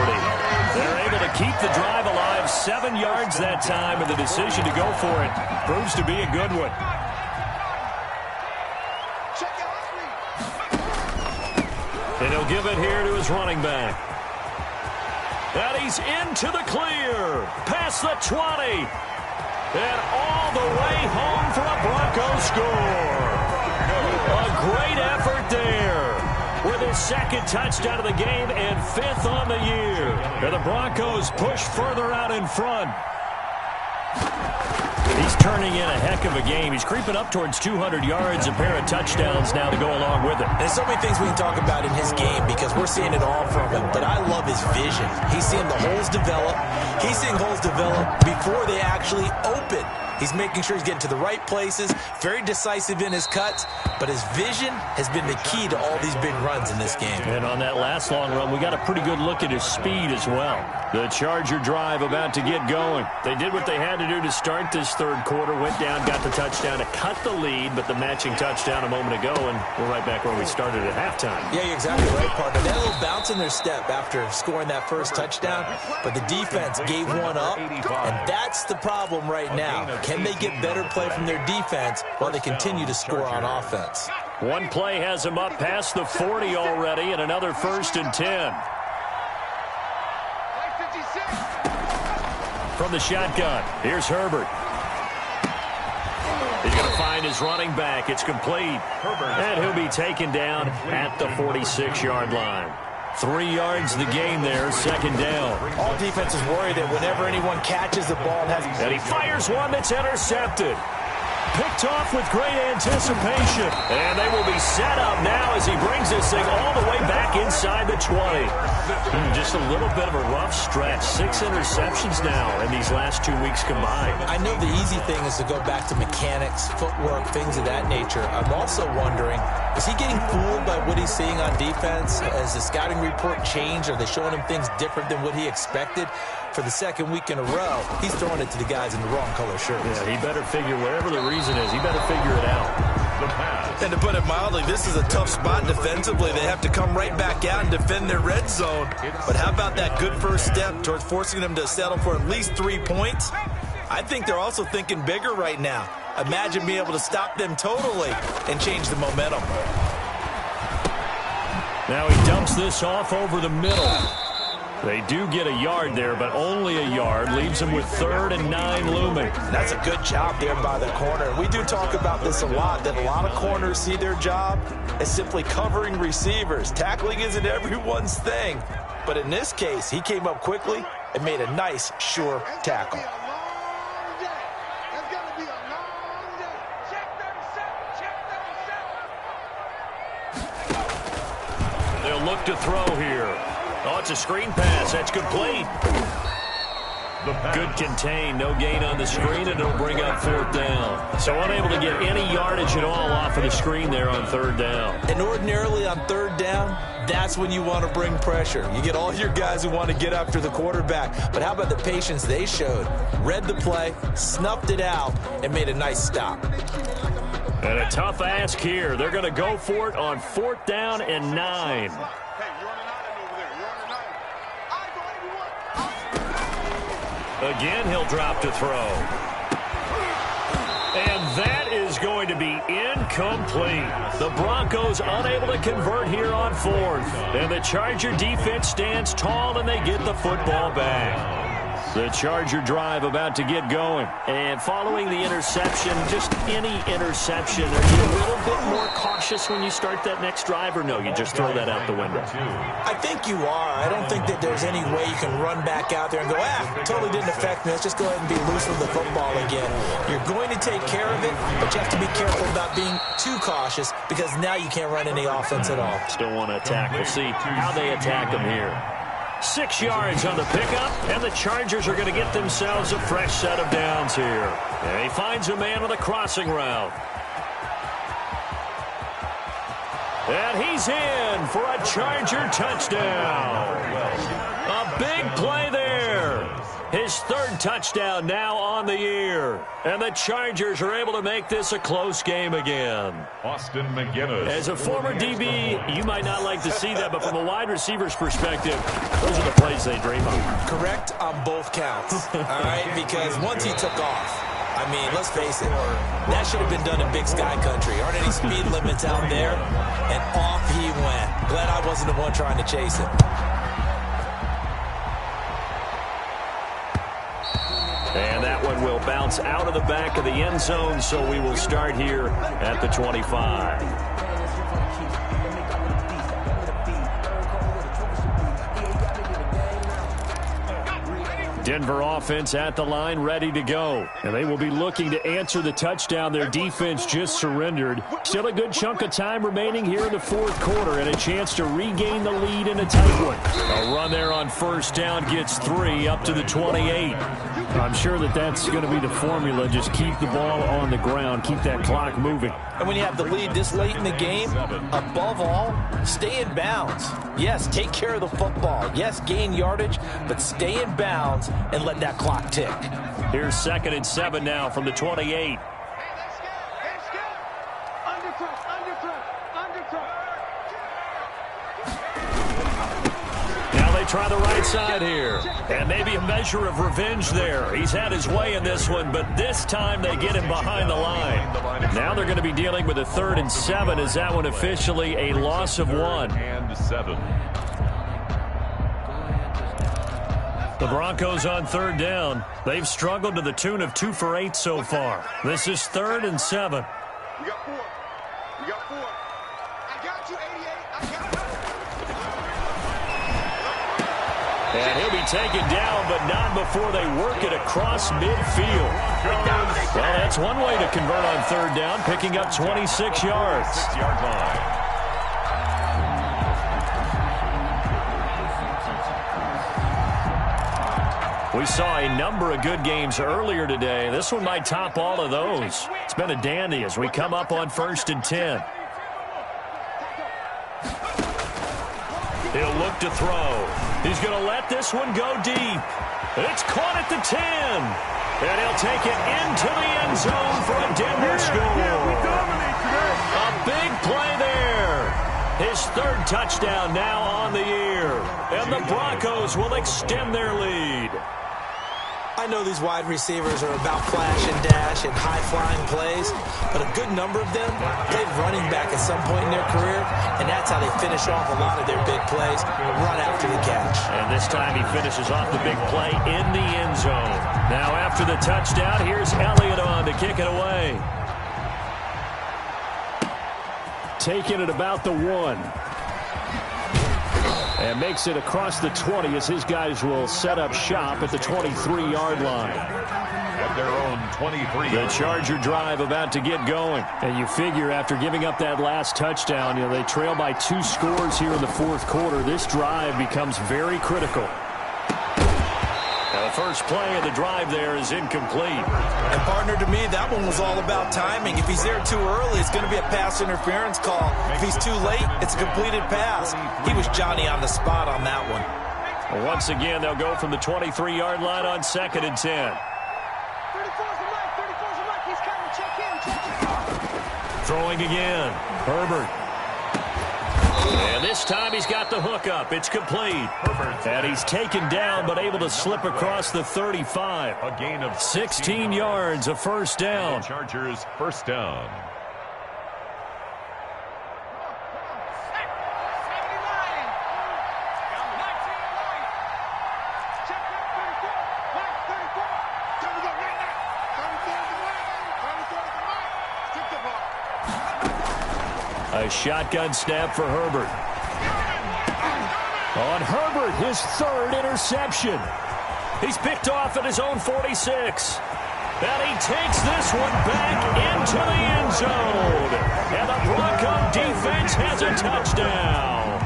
They're able to keep the drive alive, 7 yards that time, and the decision to go for it proves to be a good one. And he'll give it here to his running back. And he's into the clear, past the 20, and all the way home for a Broncos score. A great effort there with his second touchdown of the game and 5th on the year. And the Broncos push further out in front. He's turning in a heck of a game. He's creeping up towards 200 yards, a pair of touchdowns now to go along with it. There's so many things we can talk about in his game because we're seeing it all from him, but I love his vision. He's seeing the holes develop. He's seeing holes develop before they actually open. He's making sure he's getting to the right places, very decisive in his cuts, but his vision has been the key to all these big runs in this game. And on that last long run, we got a pretty good look at his speed as well. The Charger drive about to get going. They did what they had to do to start this third quarter, went down, got the touchdown to cut the lead, but the matching touchdown a moment ago, and we're right back where we started at halftime. Yeah, you're exactly right, partner. They had a little bounce in their step after scoring that first touchdown, but the defense gave one up, and that's the problem right now. Can they get better play from their defense while they continue to score on offense? One play has him up past the 40 already, and another 1st and 10. From the shotgun, here's Herbert. He's going to find his running back. It's complete. And he'll be taken down at the 46-yard line. 3 yards the gain there, 2nd down. All defenses worry that whenever anyone catches the ball and he fires one that's intercepted. Picked off with great anticipation. And they will be set up now as he brings this thing all the way back inside the 20. Just a little bit of a rough stretch. 6 interceptions now in these last 2 weeks combined. I know the easy thing is to go back to mechanics, footwork, things of that nature. I'm also wondering, is he getting fooled by what he's seeing on defense? Has the scouting report changed? Are they showing him things different than what he expected? For the 2nd week in a row, he's throwing it to the guys in the wrong color shirts. Yeah, he better figure, whatever the reason is, he better figure it out. The pass. And to put it mildly, this is a tough spot defensively. They have to come right back out and defend their red zone. But how about that good first step towards forcing them to settle for at least 3 points? I think they're also thinking bigger right now. Imagine being able to stop them totally and change the momentum. Now he dumps this off over the middle. They do get a yard there, but only a yard. Leaves them with 3rd and 9 looming. That's a good job there by the corner. We do talk about this a lot, that a lot of corners see their job as simply covering receivers. Tackling isn't everyone's thing. But in this case, he came up quickly and made a nice, sure tackle. They'll look to throw here. Oh, it's a screen pass. That's complete. Good contain. No gain on the screen, and it'll bring up 4th down. So unable to get any yardage at all off of the screen there on 3rd down. And ordinarily on 3rd down, that's when you want to bring pressure. You get all your guys who want to get after the quarterback. But how about the patience they showed? Read the play, snuffed it out, and made a nice stop. And a tough ask here. They're going to go for it on 4th down and 9. Again, he'll drop to throw. And that is going to be incomplete. The Broncos unable to convert here on 4th. And the Charger defense stands tall, and they get the football back. The Charger drive about to get going. And following the interception, just any interception, are you a little bit more cautious when you start that next drive, or no, you just throw that out the window? I think you are. I don't think that there's any way you can run back out there and go, totally didn't affect me. Let's just go ahead and be loose with the football again. You're going to take care of it, but you have to be careful about being too cautious because now you can't run any offense at all. Still want to attack. We'll see how they attack them here. 6 yards on the pickup, and the Chargers are going to get themselves a fresh set of downs here. And he finds a man on the crossing route. And he's in for a Charger touchdown. A big play there. His 3rd touchdown now on the year. And the Chargers are able to make this a close game again. Austin McGinnis. As a former DB, you might not like to see that, but from a wide receiver's perspective, those are the plays they dream of. Correct on both counts, all right? Because once he took off, I mean, let's face it, that should have been done in Big Sky Country. Aren't any speed limits out there? And off he went. Glad I wasn't the one trying to chase him. And that one will bounce out of the back of the end zone, so we will start here at the 25. Denver offense at the line, ready to go. And they will be looking to answer the touchdown their defense just surrendered. Still a good chunk of time remaining here in the 4th quarter and a chance to regain the lead in a tight one. A run there on 1st down gets 3 up to the 28. I'm sure that that's going to be the formula. Just keep the ball on the ground, keep that clock moving. And when you have the lead this late in the game, above all, stay in bounds. Yes, take care of the football. Yes, gain yardage, but stay in bounds and let that clock tick. Here's 2nd and 7 now from the 28. Now they try the right side here. And maybe a measure of revenge there. He's had his way in this one, but this time they get him behind the line. Now they're going to be dealing with a 3rd and 7. Is that one officially a loss of 1? And 7. The Broncos on 3rd down. They've struggled to the tune of 2 for 8 so far. This is 3rd and 7. We got 4. We got 4. I got you, 88. I got you. And he'll be taken down, but not before they work it across midfield. Well, that's one way to convert on 3rd down, picking up 26 yards. 6-yard line. We saw a number of good games earlier today. This one might top all of those. It's been a dandy as we come up on 1st and 10. He'll look to throw. He's going to let this one go deep. It's caught at the 10. And he'll take it into the end zone for a Denver score. A big play there. His 3rd touchdown now on the year. And the Broncos will extend their lead. I know these wide receivers are about flash and dash and high-flying plays, but a good number of them played running back at some point in their career, and that's how they finish off a lot of their big plays, run after the catch. And this time he finishes off the big play in the end zone. Now after the touchdown, here's Elliott on to kick it away. Taking it about the 1. And makes it across the 20 as his guys will set up shop at the 23-yard line. At their own 23. The Charger drive about to get going. And you figure after giving up that last touchdown, they trail by 2 scores here in the fourth quarter. This drive becomes very critical. Now the first play of the drive there is incomplete. And partner, to me, that one was all about timing. If he's there too early, it's going to be a pass interference call. If he's too late, it's a completed pass. He was Johnny on the spot on that one. Well, once again, they'll go from the 23-yard line on 2nd and 10. 34's the mic. 34's the mic. He's coming. Check in. Throwing again. Herbert. And this time he's got the hook up. It's complete. And he's taken down but able to slip across the 35. A gain of 16 yards, a first down. Chargers first down. A shotgun snap for Herbert. On Herbert, his 3rd interception. He's picked off at his own 46. And he takes this one back into the end zone. And the Bronco defense has a touchdown.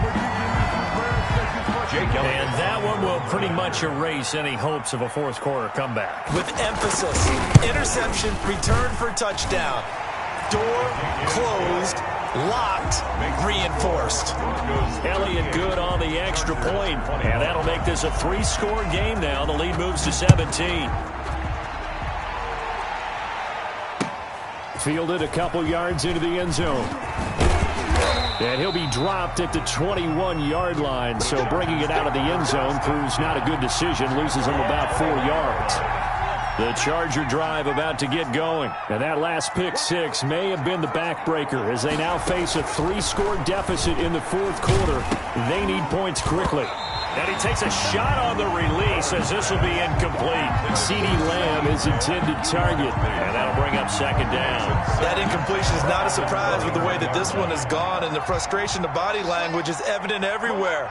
And that one will pretty much erase any hopes of a fourth quarter comeback. With emphasis, interception, return for touchdown. Door closed, locked, reinforced. Elliott good on the extra point, and that'll make this a 3-score game now. The lead moves to 17. Fielded a couple yards into the end zone. And he'll be dropped at the 21-yard line, so bringing it out of the end zone proves not a good decision, loses him about 4 yards. The Charger drive about to get going. And that last pick 6 may have been the backbreaker as they now face a 3-score deficit in the fourth quarter. They need points quickly. And he takes a shot on the release as this will be incomplete. CeeDee Lamb is intended target. And that'll bring up 2nd down. That incompletion is not a surprise with the way that this one has gone, and the frustration, the body language is evident everywhere.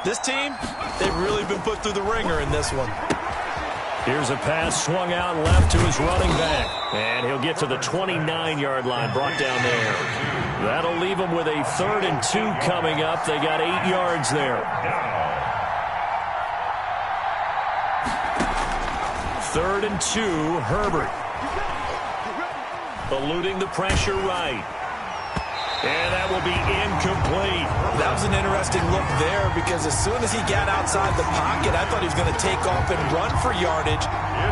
This team, they've really been put through the ringer in this one. Here's a pass swung out left to his running back. And he'll get to the 29-yard line, brought down there. That'll leave him with a 3rd and 2 coming up. They got 8 yards there. 3rd and 2, Herbert. Eluding the pressure right. And that will be incomplete. That was an interesting look there because as soon as he got outside the pocket, I thought he was going to take off and run for yardage.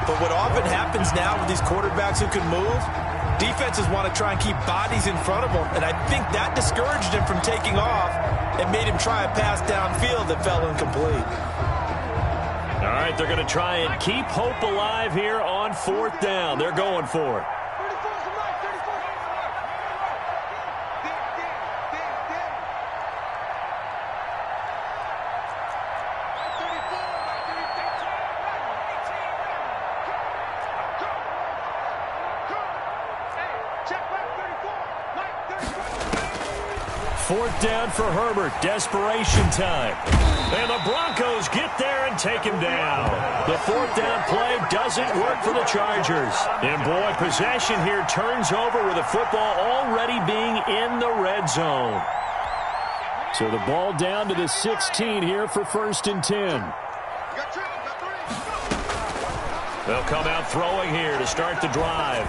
But what often happens now with these quarterbacks who can move, defenses want to try and keep bodies in front of them. And I think that discouraged him from taking off and made him try a pass downfield that fell incomplete. All right, they're going to try and keep hope alive here on 4th down. They're going for it. Fourth down for Herbert. Desperation time. And the Broncos get there and take him down. The 4th down play doesn't work for the Chargers. And boy, possession here turns over with the football already being in the red zone. So the ball down to the 16 here for 1st and 10. They'll come out throwing here to start the drive.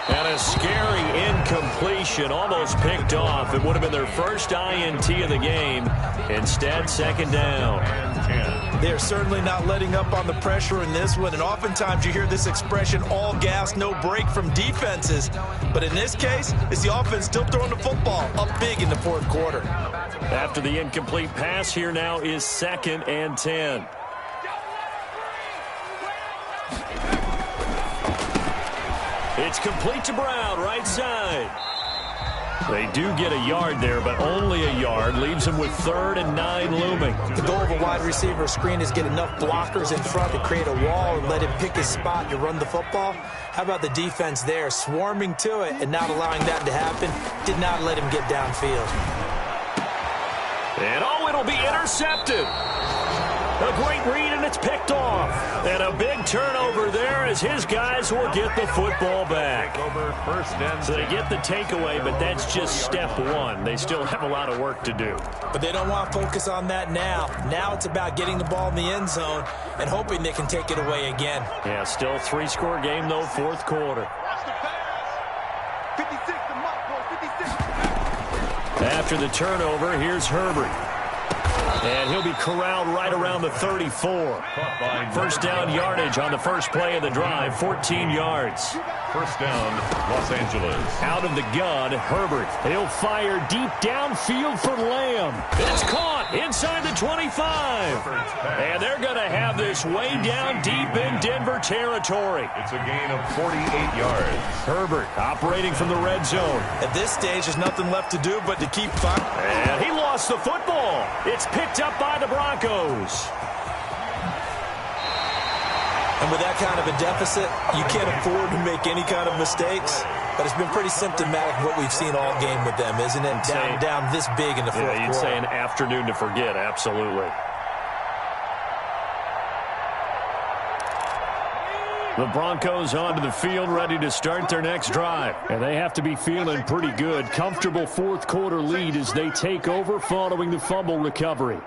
And a scary incompletion, almost picked off. It would have been their first INT of the game. Instead, 2nd down. They're certainly not letting up on the pressure in this one. And oftentimes you hear this expression, all gas, no break from defenses. But in this case, it's the offense still throwing the football up big in the fourth quarter. After the incomplete pass, here now is 2nd and 10. It's complete to Brown, right side. They do get a yard there, but only a yard. Leaves them with 3rd and 9 looming. The goal of a wide receiver screen is get enough blockers in front to create a wall and let him pick his spot to run the football. How about the defense there, swarming to it and not allowing that to happen? Did not let him get downfield. And it'll be intercepted. A great read, and it's picked off. And a big turnover there as his guys will get the football back. So they get the takeaway, but that's just step one. They still have a lot of work to do. But they don't want to focus on that now. Now it's about getting the ball in the end zone and hoping they can take it away again. Yeah, still 3-score game, though, 4th quarter. After the turnover, here's Herbert. And he'll be corralled right around the 34. First down yardage on the first play of the drive, 14 yards. First down, Los Angeles. Out of the gun, Herbert. He'll fire deep downfield for Lamb. It's caught inside the 25. And they're going to have this way down deep in Denver territory. It's a gain of 48 yards. Herbert operating from the red zone. At this stage, there's nothing left to do but to keep firing. And he lost the football. It's picked up by the Broncos. And with that kind of a deficit, you can't afford to make any kind of mistakes. But it's been pretty symptomatic of what we've seen all game with them, isn't it? Down this big in the fourth quarter. You'd say an afternoon to forget, absolutely. The Broncos onto the field, ready to start their next drive. And they have to be feeling pretty good. Comfortable fourth quarter lead as they take over following the fumble recovery.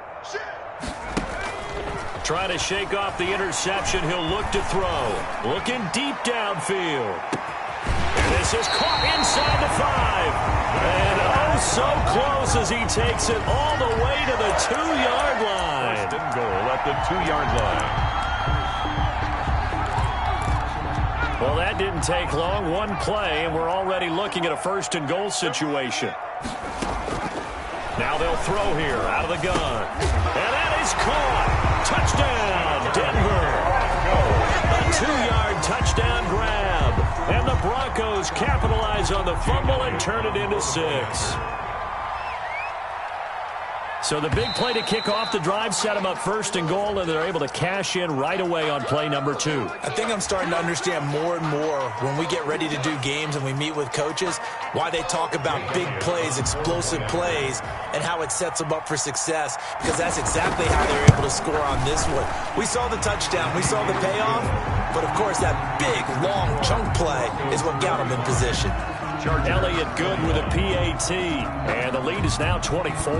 Trying to shake off the interception. He'll look to throw. Looking deep downfield. And this is caught inside the 5. And oh, so close as he takes it all the way to the 2-yard line. First and goal at the 2-yard line. Well, that didn't take long. One play, and we're already looking at a first and goal situation. Now they'll throw here out of the gun. And that is caught. Touchdown, Denver. A 2-yard touchdown grab. And the Broncos capitalize on the fumble and turn it into 6. So the big play to kick off the drive set them up first and goal, and they're able to cash in right away on play number 2. I think I'm starting to understand more and more when we get ready to do games and we meet with coaches why they talk about big plays, explosive plays, and how it sets them up for success, because that's exactly how they're able to score on this one. We saw the touchdown. We saw the payoff, but, of course, that big, long chunk play is what got them in position. Elliott Good with a PAT, and the lead is now 24.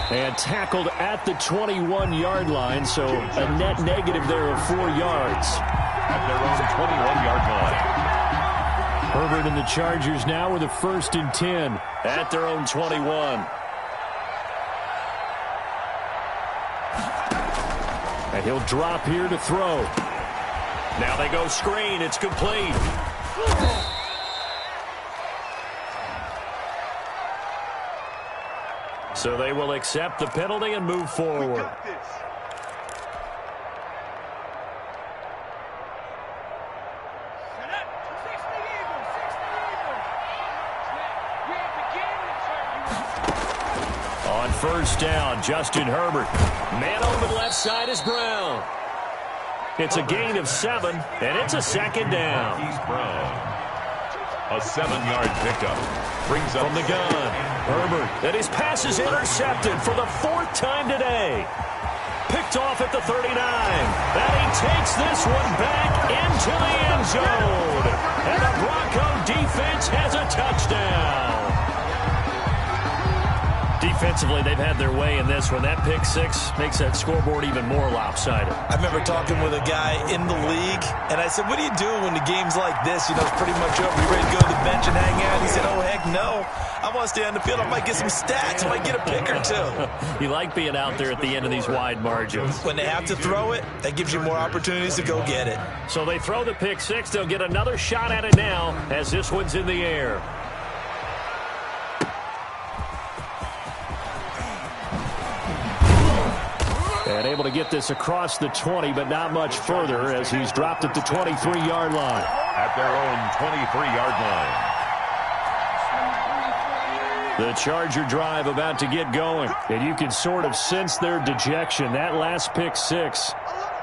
And tackled at the 21-yard line, so a net negative there of 4 yards. At their own 21-yard line. Herbert and the Chargers now with a 1st and 10 at their own 21. And he'll drop here to throw. Now they go screen. It's complete. So they will accept the penalty and move forward. On first down, Justin Herbert. Man over the left side is Brown. It's a gain of 7, and it's a 2nd down. He's Brown. A 7-yard pickup. Brings up from the gun. Herbert. And his pass is intercepted for the 4th time today. Picked off at the 39. And he takes this one back into the end zone. And the Bronco defense has a touchdown. Defensively, they've had their way in this one. That pick 6 makes that scoreboard even more lopsided. I remember talking with a guy in the league, and I said, what do you do when the game's like this? You know, it's pretty much over. You ready to go to the bench and hang out? He said, oh, heck no. I want to stay on the field. I might get some stats. I might get a pick or 2. You like being out there at the end of these wide margins. When they have to throw it, that gives you more opportunities to go get it. So they throw the pick 6. They'll get another shot at it now as this one's in the air. And able to get this across the 20, but not much further as he's dropped at the 23-yard line. At their own 23-yard line. The Charger drive about to get going. And you can sort of sense their dejection. That last pick six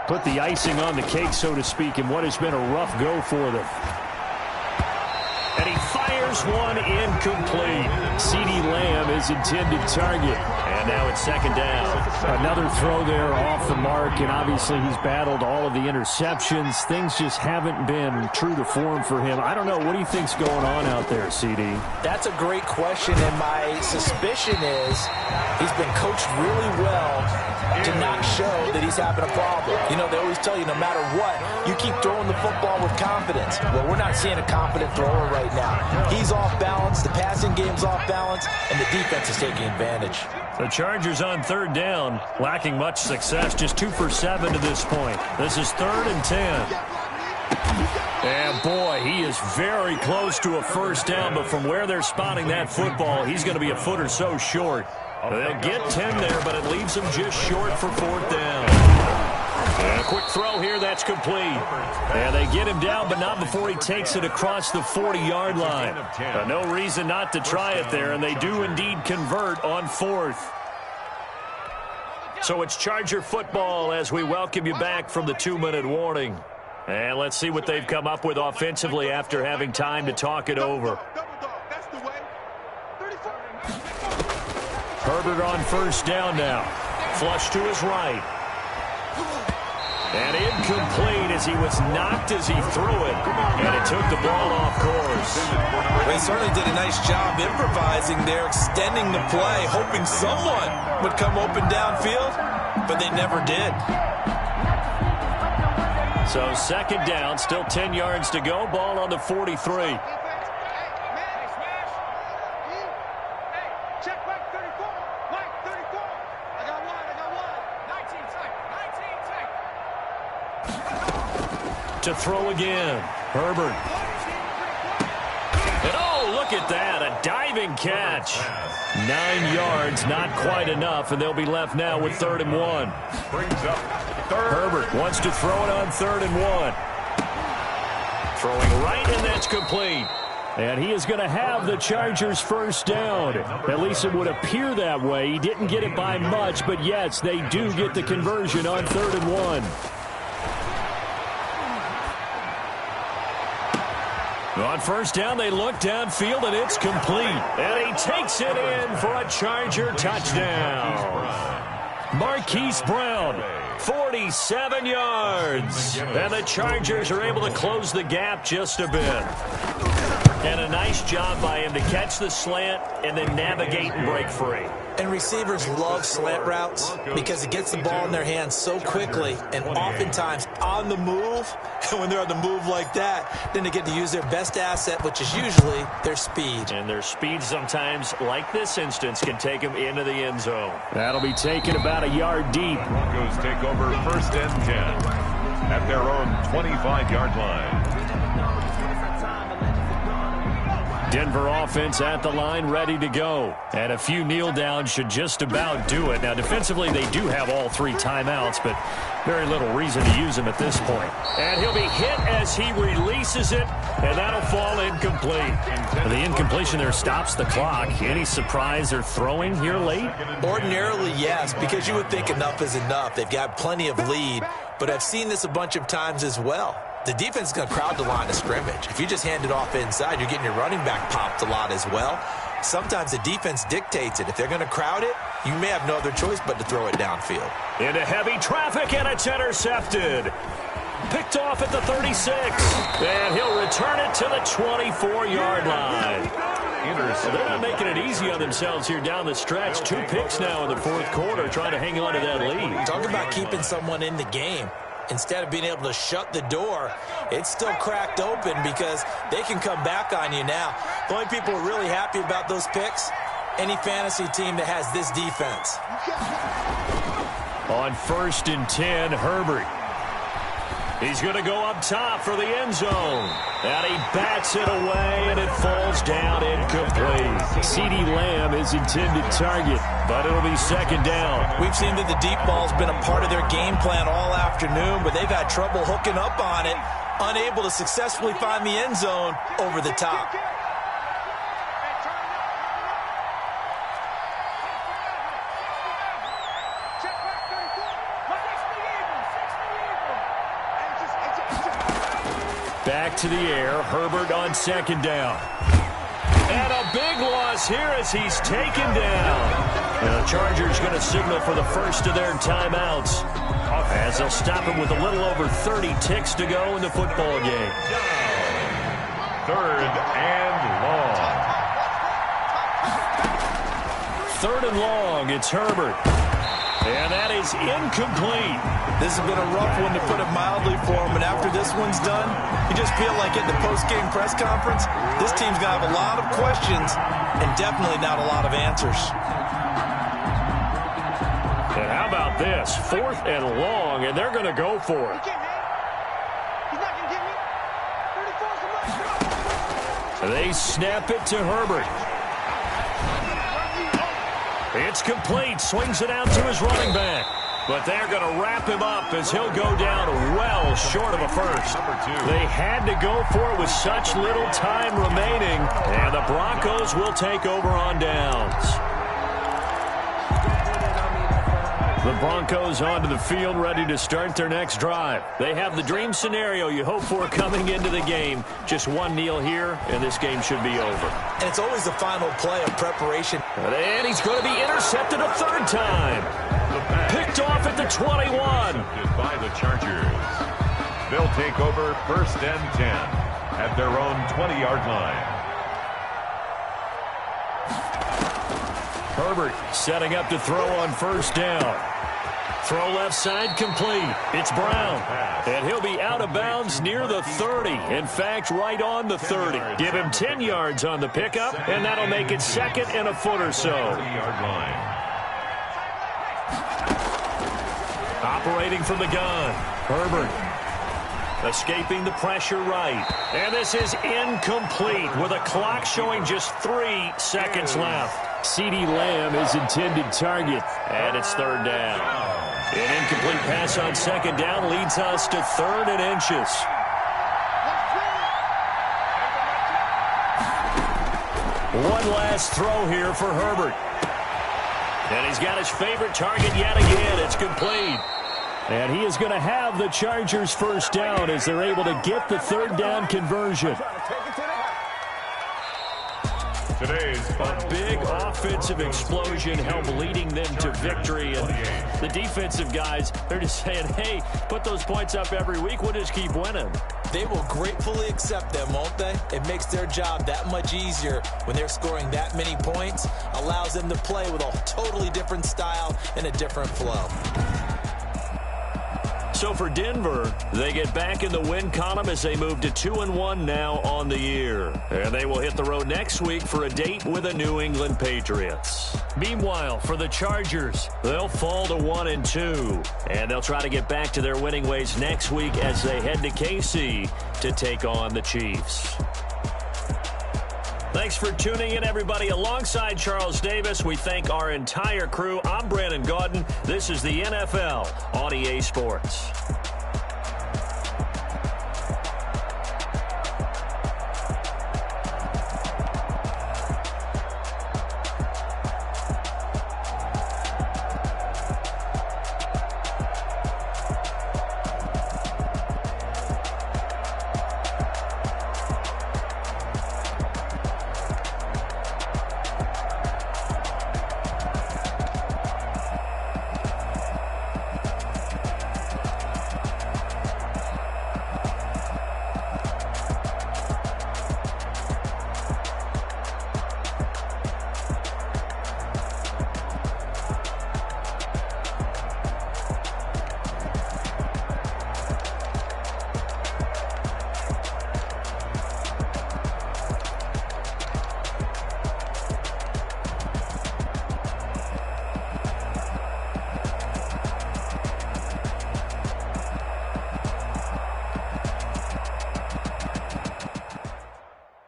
put the icing on the cake, so to speak, in what has been a rough go for them. And he fires one incomplete. CeeDee Lamb is intended target. And now it's second down. Another throw there off the mark, and obviously he's battled all of the interceptions. Things just haven't been true to form for him. I don't know. What do you think's going on out there, CD? That's a great question, and my suspicion is he's been coached really well to not show that he's having a problem. You know, they always tell you no matter what, you keep throwing the football with confidence. Well, we're not seeing a confident thrower right now. He's off balance, the passing game's off balance, and the defense is taking advantage. The Chargers on third down, lacking much success, just 2 for 7 to this point. This is 3rd and 10. And boy, he is very close to a first down, but from where they're spotting that football, he's going to be a foot or so short. They'll get 10 there, but it leaves them just short for 4th down. And a quick throw here, that's complete. And they get him down, but not before he takes it across the 40-yard line. No reason not to try it there, and they do indeed convert on 4th. So it's Charger football as we welcome you back from the 2-minute warning. And let's see what they've come up with offensively after having time to talk it over. Herbert on first down now. Flush to his right. And incomplete as he was knocked as he threw it. And it took the ball off course. They certainly did a nice job improvising there, extending the play, hoping someone would come open downfield, but they never did. So second down, still 10 yards to go. Ball on the 43. To throw again. Herbert. And oh, look at that. A diving catch. 9 yards, not quite enough, and they'll be left now with 3rd and 1. Brings up third. Herbert wants to throw it on 3rd and 1. Throwing right, and that's complete. And he is going to have the Chargers first down. At least it would appear that way. He didn't get it by much, but yes, they do get the conversion on 3rd and 1. On first down, they look downfield, and it's complete. And he takes it in for a Charger touchdown. Marquise Brown, 47 yards. And the Chargers are able to close the gap just a bit. And a nice job by him to catch the slant and then navigate and break free. And receivers love slant routes because it gets the ball in their hands so quickly and oftentimes on the move. And when they're on the move like that, then they get to use their best asset, which is usually their speed. And their speed sometimes, like this instance, can take them into the end zone. That'll be taken about a yard deep. Broncos take over 1st and 10 at their own 25-yard line. Denver offense at the line, ready to go. And a few kneel downs should just about do it. Now, defensively, they do have all 3 timeouts, but very little reason to use them at this point. And he'll be hit as he releases it, and that'll fall incomplete. The incompletion there stops the clock. Any surprise they're throwing here late? Ordinarily, yes, because you would think enough is enough. They've got plenty of lead, but I've seen this a bunch of times as well. The defense is going to crowd the line of scrimmage. If you just hand it off inside, you're getting your running back popped a lot as well. Sometimes the defense dictates it. If they're going to crowd it, you may have no other choice but to throw it downfield. Into heavy traffic, and it's intercepted. Picked off at the 36. And he'll return it to the 24-yard line. They're not making it easy on themselves here down the stretch. 2 picks now in the 4th quarter, trying to hang on to that lead. Talk about keeping someone in the game. Instead of being able to shut the door, it's still cracked open because they can come back on you now. The only people who are really happy about those picks, any fantasy team that has this defense. On 1st and 10, Herbert. He's going to go up top for the end zone. And he bats it away, and it falls down incomplete. CeeDee Lamb is intended target, but it'll be second down. We've seen that the deep ball's been a part of their game plan all afternoon, but they've had trouble hooking up on it, unable to successfully find the end zone over the top. Back to the air, Herbert on second down. And a big loss here as he's taken down. And the Chargers going to signal for the first of their timeouts, as they'll stop him with a little over 30 ticks to go in the football game. Third and long. Third and long, it's Herbert. And that is incomplete. This has been a rough one, to put it mildly, for him. And after this one's done, you just feel like at the post-game press conference, this team's going to have a lot of questions and definitely not a lot of answers. And how about this? Fourth and long, and they're going to go for it. He's not going to get me. 34's They snap it to Herbert. It's complete. Swings it out to his running back. But they're going to wrap him up as he'll go down well short of a first. They had to go for it with such little time remaining. And the Broncos will take over on downs. The Broncos onto the field, ready to start their next drive. They have the dream scenario you hope for coming into the game. Just one kneel here, and this game should be over. And it's always the final play of preparation. And he's going to be intercepted a third time. Picked off at the 21. By the Chargers. They'll take over first and 10 at their own 20-yard line. Herbert setting up to throw on first down. Throw left side complete. It's Brown. And he'll be out of bounds near the 30. In fact, right on the 30. Give him 10 yards on the pickup, and that'll make it second and a foot or so. 30-yard line. Operating from the gun. Herbert escaping the pressure right. And this is incomplete with a clock showing just 3 seconds left. CeeDee Lamb is intended target, and it's third down. An incomplete pass on second down leads us to third and inches. One last throw here for Herbert. And he's got his favorite target yet again. It's complete. And he is going to have the Chargers first down as they're able to get the third down conversion. Today's A big offensive explosion helped leading them to victory. And the defensive guys, they're just saying, hey, put those points up every week. We'll just keep winning. They will gratefully accept them, won't they? It makes their job that much easier when they're scoring that many points. Allows them to play with a totally different style and a different flow. So for Denver, they get back in the win column as they move to 2-1 now on the year. And they will hit the road next week for a date with the New England Patriots. Meanwhile, for the Chargers, they'll fall to 1-2. And they'll try to get back to their winning ways next week as they head to KC to take on the Chiefs. Thanks for tuning in, everybody. Alongside Charles Davis, we thank our entire crew. I'm Brandon Gaudin. This is the NFL on EA Sports.